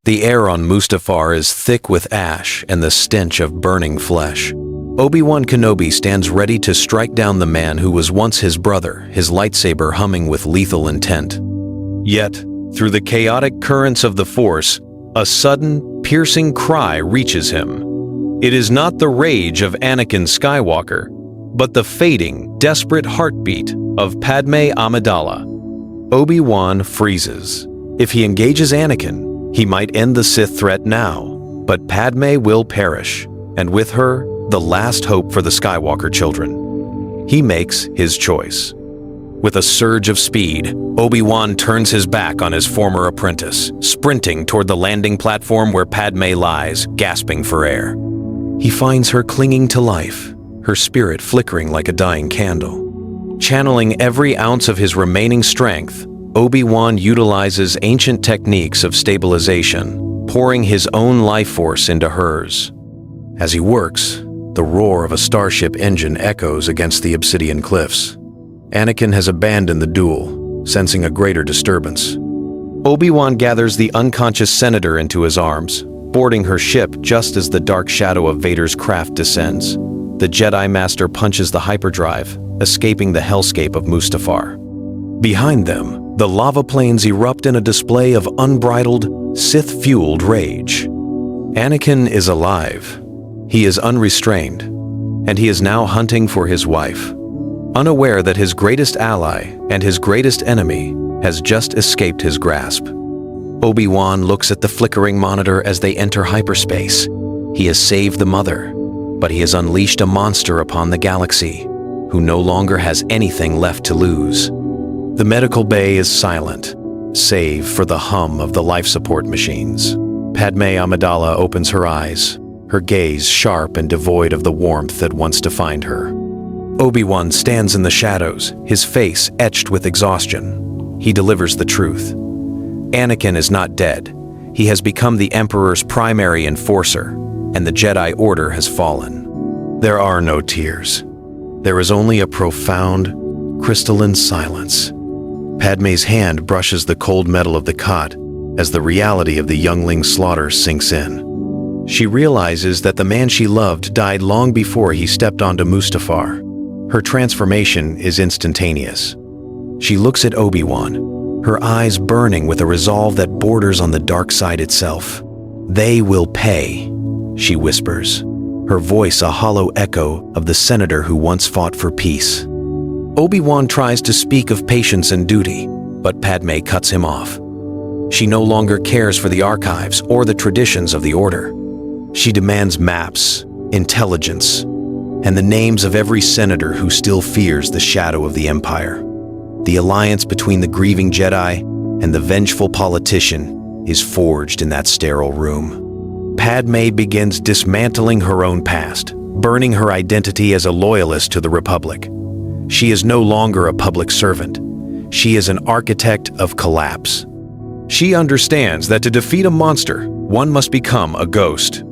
The air on Mustafar is thick with ash and the stench of burning flesh. Obi-Wan Kenobi stands ready to strike down the man who was once his brother, his lightsaber humming with lethal intent. Yet, through the chaotic currents of the Force, a sudden, piercing cry reaches him. It is not the rage of Anakin Skywalker, but the fading, desperate heartbeat of Padmé Amidala. Obi-Wan freezes. If he engages Anakin, he might end the Sith threat now, but Padmé will perish, and with her, the last hope for the Skywalker children. He makes his choice. With a surge of speed, Obi-Wan turns his back on his former apprentice, sprinting toward the landing platform where Padmé lies, gasping for air. He finds her clinging to life, her spirit flickering like a dying candle. Channeling every ounce of his remaining strength, Obi-Wan utilizes ancient techniques of stabilization, pouring his own life force into hers. As he works, the roar of a starship engine echoes against the obsidian cliffs. Anakin has abandoned the duel, sensing a greater disturbance. Obi-Wan gathers the unconscious senator into his arms, boarding her ship just as the dark shadow of Vader's craft descends. The Jedi Master punches the hyperdrive, escaping the hellscape of Mustafar. Behind them, the lava plains erupt in a display of unbridled, Sith-fueled rage. Anakin is alive. He is unrestrained, and he is now hunting for his wife, unaware that his greatest ally and his greatest enemy has just escaped his grasp. Obi-Wan looks at the flickering monitor as they enter hyperspace. He has saved the mother, but he has unleashed a monster upon the galaxy, who no longer has anything left to lose. The medical bay is silent, save for the hum of the life support machines. Padmé Amidala opens her eyes, her gaze sharp and devoid of the warmth that once defined her. Obi-Wan stands in the shadows, his face etched with exhaustion. He delivers the truth. Anakin is not dead. He has become the Emperor's primary enforcer, and the Jedi Order has fallen. There are no tears. There is only a profound, crystalline silence. Padmé's hand brushes the cold metal of the cot as the reality of the youngling's slaughter sinks in. She realizes that the man she loved died long before he stepped onto Mustafar. Her transformation is instantaneous. She looks at Obi-Wan, her eyes burning with a resolve that borders on the dark side itself. "They will pay," she whispers, her voice a hollow echo of the senator who once fought for peace. Obi-Wan tries to speak of patience and duty, but Padmé cuts him off. She no longer cares for the archives or the traditions of the Order. She demands maps, intelligence, and the names of every senator who still fears the shadow of the Empire. The alliance between the grieving Jedi and the vengeful politician is forged in that sterile room. Padmé begins dismantling her own past, burning her identity as a loyalist to the Republic. She is no longer a public servant. She is an architect of collapse. She understands that to defeat a monster, one must become a ghost.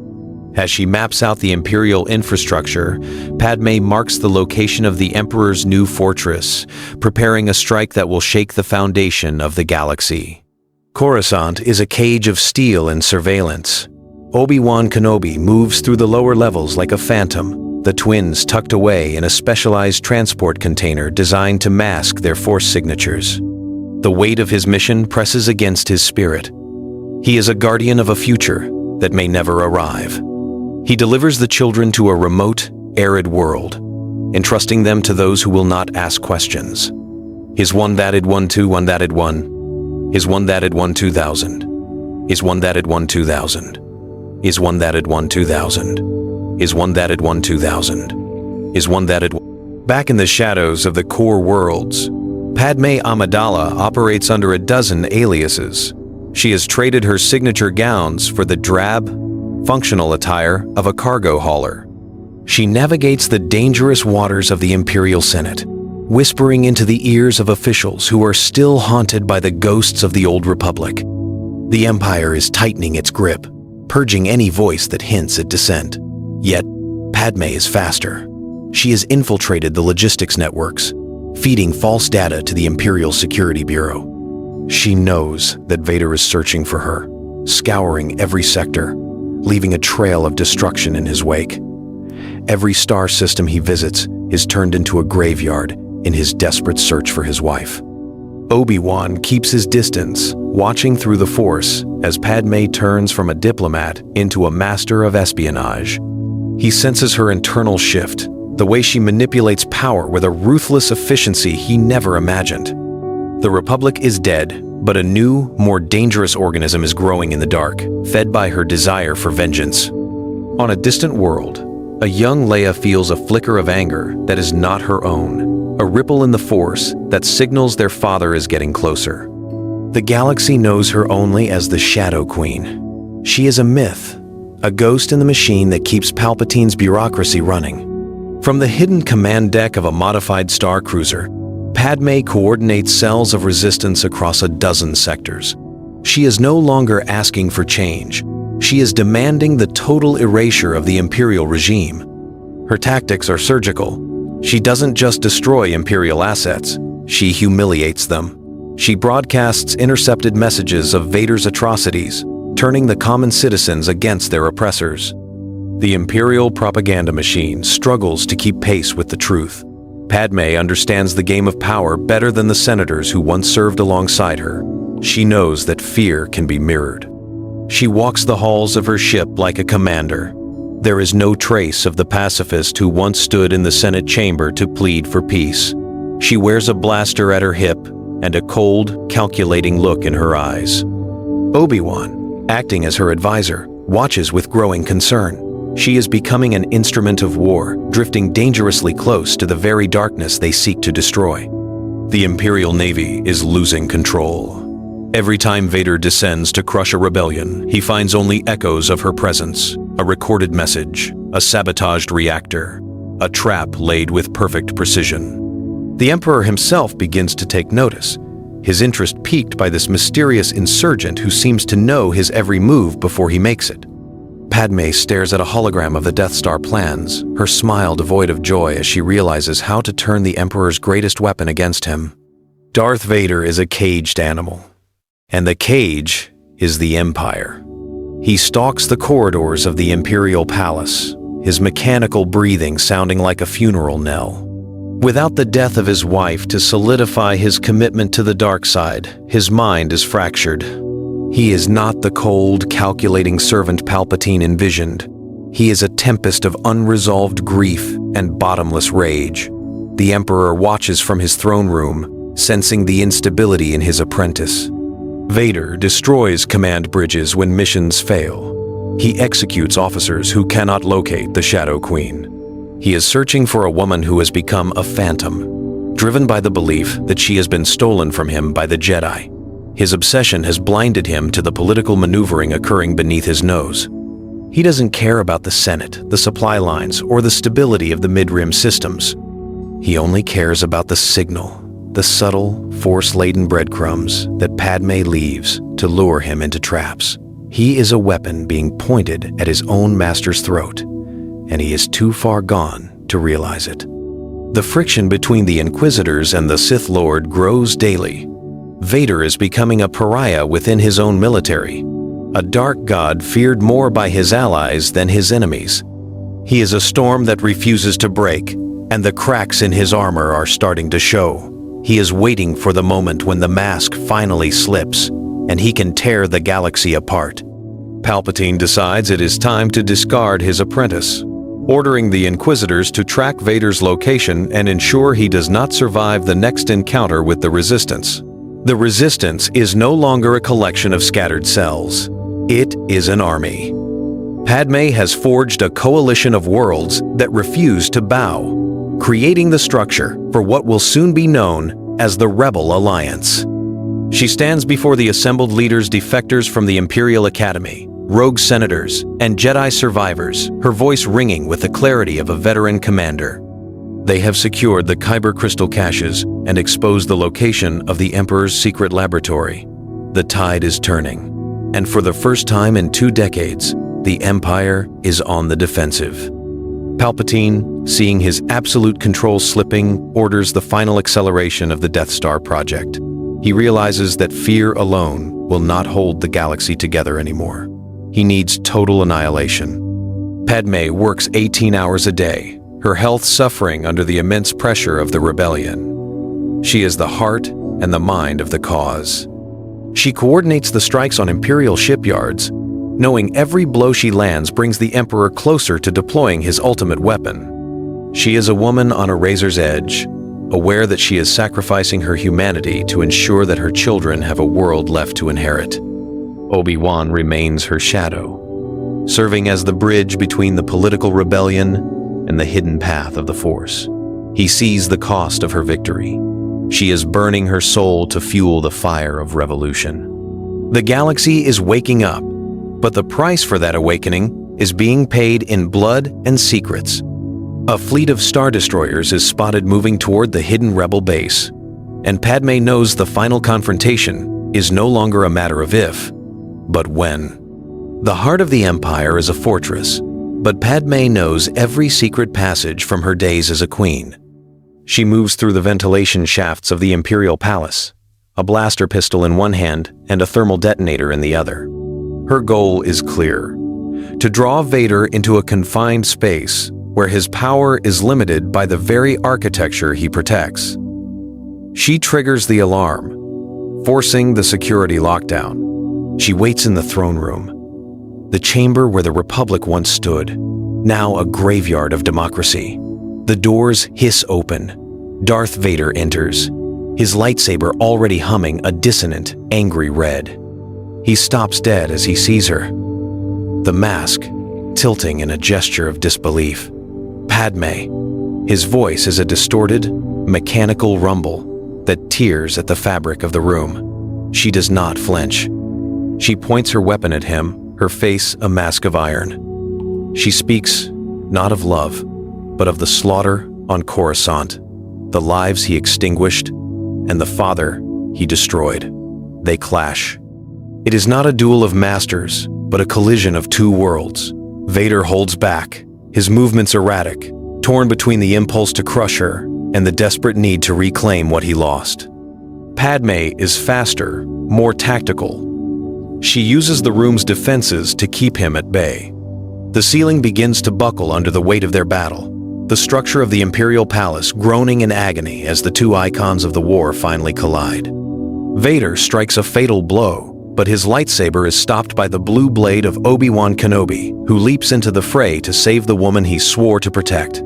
As she maps out the Imperial infrastructure, Padmé marks the location of the Emperor's new fortress, preparing a strike that will shake the foundation of the galaxy. Coruscant is a cage of steel and surveillance. Obi-Wan Kenobi moves through the lower levels like a phantom, the twins tucked away in a specialized transport container designed to mask their Force signatures. The weight of his mission presses against his spirit. He is a guardian of a future that may never arrive. He delivers the children to a remote, arid world, entrusting them to those who will not ask questions. Is one thatted one two one thatted one? Is one thatted one 2000? Is one thatted one 2000? Is one thatted one 2000? Is one thatted one 2000? Is one thatted one? Back in the shadows of the core worlds, Padmé Amidala operates under a dozen aliases. She has traded her signature gowns for the drab, functional attire of a cargo hauler. She navigates the dangerous waters of the Imperial Senate, whispering into the ears of officials who are still haunted by the ghosts of the old Republic. The Empire is tightening its grip, purging any voice that hints at dissent. Yet, Padmé is faster. She has infiltrated the logistics networks, feeding false data to the Imperial Security Bureau. She knows that Vader is searching for her, scouring every sector, leaving a trail of destruction in his wake. Every star system he visits is turned into a graveyard in his desperate search for his wife. Obi-Wan keeps his distance, watching through the Force as Padmé turns from a diplomat into a master of espionage. He senses her internal shift, the way she manipulates power with a ruthless efficiency he never imagined. The Republic is dead, but a new, more dangerous organism is growing in the dark, fed by her desire for vengeance. On a distant world, a young Leia feels a flicker of anger that is not her own, a ripple in the Force that signals their father is getting closer. The galaxy knows her only as the Shadow Queen. She is a myth, a ghost in the machine that keeps Palpatine's bureaucracy running. From the hidden command deck of a modified star cruiser, Padmé coordinates cells of resistance across a dozen sectors. She is no longer asking for change. She is demanding the total erasure of the Imperial regime. Her tactics are surgical. She doesn't just destroy Imperial assets, she humiliates them. She broadcasts intercepted messages of Vader's atrocities, turning the common citizens against their oppressors. The Imperial propaganda machine struggles to keep pace with the truth. Padmé understands the game of power better than the senators who once served alongside her. She knows that fear can be mirrored. She walks the halls of her ship like a commander. There is no trace of the pacifist who once stood in the Senate chamber to plead for peace. She wears a blaster at her hip and a cold, calculating look in her eyes. Obi-Wan, acting as her advisor, watches with growing concern. She is becoming an instrument of war, drifting dangerously close to the very darkness they seek to destroy. The Imperial Navy is losing control. Every time Vader descends to crush a rebellion, he finds only echoes of her presence, a recorded message, a sabotaged reactor, a trap laid with perfect precision. The Emperor himself begins to take notice, his interest piqued by this mysterious insurgent who seems to know his every move before he makes it. Padmé stares at a hologram of the Death Star plans, her smile devoid of joy as she realizes how to turn the Emperor's greatest weapon against him. Darth Vader is a caged animal, and the cage is the Empire. He stalks the corridors of the Imperial Palace, his mechanical breathing sounding like a funeral knell. Without the death of his wife to solidify his commitment to the dark side, his mind is fractured. He is not the cold, calculating servant Palpatine envisioned. He is a tempest of unresolved grief and bottomless rage. The Emperor watches from his throne room, sensing the instability in his apprentice. Vader destroys command bridges when missions fail. He executes officers who cannot locate the Shadow Queen. He is searching for a woman who has become a phantom, driven by the belief that she has been stolen from him by the Jedi. His obsession has blinded him to the political maneuvering occurring beneath his nose. He doesn't care about the Senate, the supply lines, or the stability of the mid-rim systems. He only cares about the signal, the subtle, force-laden breadcrumbs that Padmé leaves to lure him into traps. He is a weapon being pointed at his own master's throat, and he is too far gone to realize it. The friction between the Inquisitors and the Sith Lord grows daily. Vader is becoming a pariah within his own military, a dark god feared more by his allies than his enemies. He is a storm that refuses to break, and the cracks in his armor are starting to show. He is waiting for the moment when the mask finally slips, and he can tear the galaxy apart. Palpatine decides it is time to discard his apprentice, ordering the Inquisitors to track Vader's location and ensure he does not survive the next encounter with the Resistance. The Resistance is no longer a collection of scattered cells. It is an army. Padmé has forged a coalition of worlds that refuse to bow, creating the structure for what will soon be known as the Rebel Alliance. She stands before the assembled leaders, defectors from the Imperial Academy, rogue senators, and Jedi survivors, her voice ringing with the clarity of a veteran commander. They have secured the Kyber crystal caches and exposed the location of the Emperor's secret laboratory. The tide is turning, and for the first time in 2 decades, the Empire is on the defensive. Palpatine, seeing his absolute control slipping, orders the final acceleration of the Death Star project. He realizes that fear alone will not hold the galaxy together anymore. He needs total annihilation. Padmé works 18 hours a day, her health suffering under the immense pressure of the rebellion. She is the heart and the mind of the cause. She coordinates the strikes on Imperial shipyards, knowing every blow she lands brings the Emperor closer to deploying his ultimate weapon. She is a woman on a razor's edge, aware that she is sacrificing her humanity to ensure that her children have a world left to inherit. Obi-Wan remains her shadow, serving as the bridge between the political rebellion and the hidden path of the Force. He sees the cost of her victory. She is burning her soul to fuel the fire of revolution. The galaxy is waking up, but the price for that awakening is being paid in blood and secrets. A fleet of Star Destroyers is spotted moving toward the hidden rebel base, and Padmé knows the final confrontation is no longer a matter of if, but when. The heart of the Empire is a fortress, but Padmé knows every secret passage from her days as a queen. She moves through the ventilation shafts of the Imperial Palace, a blaster pistol in one hand and a thermal detonator in the other. Her goal is clear: to draw Vader into a confined space where his power is limited by the very architecture he protects. She triggers the alarm, forcing the security lockdown. She waits in the throne room, the chamber where the Republic once stood, now a graveyard of democracy. The doors hiss open. Darth Vader enters, his lightsaber already humming a dissonant, angry red. He stops dead as he sees her, the mask tilting in a gesture of disbelief. Padmé. His voice is a distorted, mechanical rumble that tears at the fabric of the room. She does not flinch. She points her weapon at him, her face a mask of iron. She speaks not of love, but of the slaughter on Coruscant, the lives he extinguished, and the father he destroyed. They clash. It is not a duel of masters, but a collision of two worlds. Vader holds back, his movements erratic, torn between the impulse to crush her and the desperate need to reclaim what he lost. Padmé is faster, more tactical. She uses the room's defenses to keep him at bay. The ceiling begins to buckle under the weight of their battle, the structure of the Imperial Palace groaning in agony as the two icons of the war finally collide. Vader strikes a fatal blow, but his lightsaber is stopped by the blue blade of Obi-Wan Kenobi, who leaps into the fray to save the woman he swore to protect.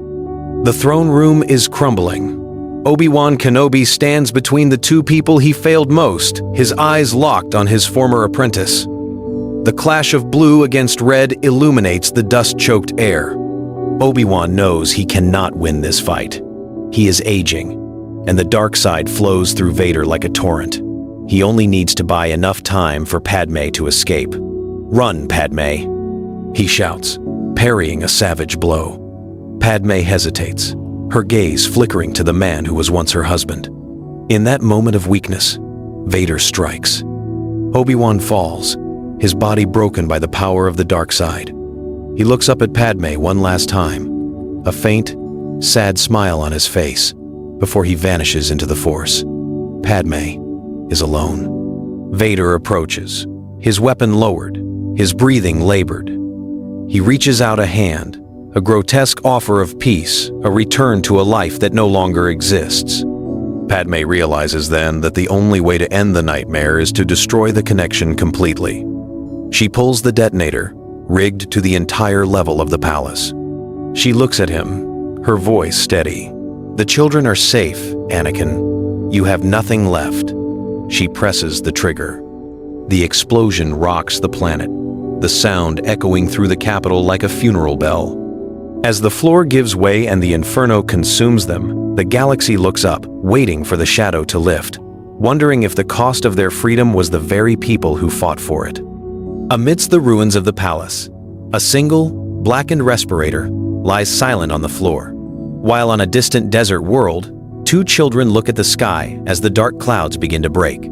The throne room is crumbling. Obi-Wan Kenobi stands between the two people he failed most, his eyes locked on his former apprentice. The clash of blue against red illuminates the dust-choked air. Obi-Wan knows he cannot win this fight. He is aging, and the dark side flows through Vader like a torrent. He only needs to buy enough time for Padmé to escape. "Run, Padmé," he shouts, parrying a savage blow. Padmé hesitates, her gaze flickering to the man who was once her husband. In that moment of weakness, Vader strikes. Obi-Wan falls, his body broken by the power of the dark side. He looks up at Padmé one last time, a faint, sad smile on his face, before he vanishes into the Force. Padmé is alone. Vader approaches, his weapon lowered, his breathing labored. He reaches out a hand, a grotesque offer of peace, a return to a life that no longer exists. Padmé realizes then that the only way to end the nightmare is to destroy the connection completely. She pulls the detonator, rigged to the entire level of the palace. She looks at him, her voice steady. "The children are safe, Anakin. You have nothing left." She presses the trigger. The explosion rocks the planet, the sound echoing through the capital like a funeral bell. As the floor gives way and the inferno consumes them, the galaxy looks up, waiting for the shadow to lift, wondering if the cost of their freedom was the very people who fought for it. Amidst the ruins of the palace, a single, blackened respirator lies silent on the floor, while on a distant desert world, two children look at the sky as the dark clouds begin to break.